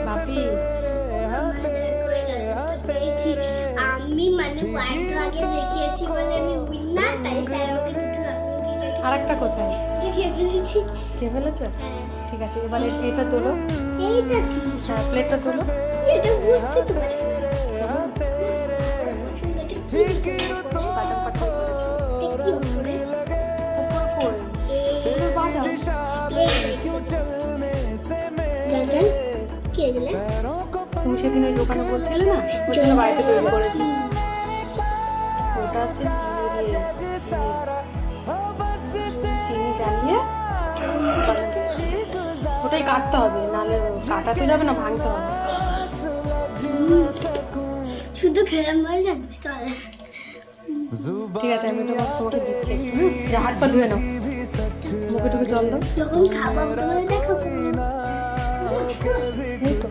বাপি আমি মানে পয়েন্ট আগে দেখিয়েছি বলে আমি উইনার, তাই তাই আমাকে দুটো দিয়েছে। আরেকটা কোথায় দেখিয়ে ফেলেছি। কে ফেলেছো? ঠিক আছে, এবারে এটা তোলো। এইটা কি? হ্যাঁ, প্লেটটা তোলো। এটা বুঝতে তো পারি। বাদাম পাতা করেছি। এটা কি উপরে? উপর কই? এগুলো বাদাম। জানেন কে দিলে? তুমি সেদিন ওই দোকানে বলছিলে না, ওই জন্য বাড়িতে তৈরি করেছি। ওটা হচ্ছে চিনি দিয়ে, চিনি জ্বালিয়ে বাদাম দিয়ে। ওটাই কাটতে হবে, নাহলে কাটাতে যাবে না, ভাঙতে হবে। শুধু খেলে মরে যাবে তাহলে। ঠিক আছে, আমি তো তোমাকে দিচ্ছি। যা, হাত পা ধুয়ে নাও, মুখে টুকে জল দাও। যখন খাবো তোমার দেখাবো। এই তো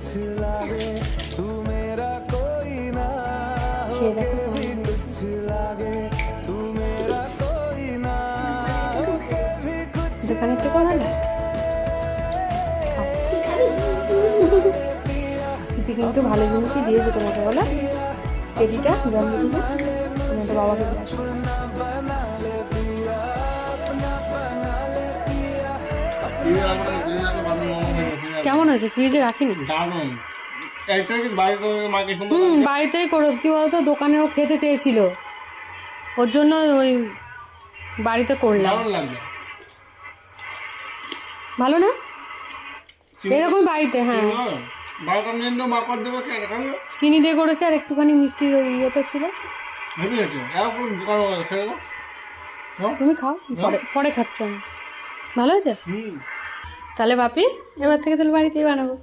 খেয়ে দেখো কেমন হয়েছে। দোকানে তো করা না, দিদি কিন্তু ভালো জিনিসই দিয়েছে তোমাকে, বলো পেটিটা জন্মদিনে তোমাদের বাবাকে দিয়ে আসো। কেমন হয়েছে? ফ্রিজে রাখিনি। বাড়িতেই করো, কি বলতো, দোকানেও খেতে চেয়েছিল, ওর জন্য ওই বাড়িতে করলাম। ভালো না? এরকম বাড়িতে, হ্যাঁ, চিনি দিয়ে করেছে আর একটুখানি মিষ্টির ওই ইয়েটা ছিল। তুমি খাও, পরে পরে খাচ্ছি আমি। ভালো হয়েছে? তাহলে বাপি, এবার থেকে তাহলে বাড়িতেই বানাবো।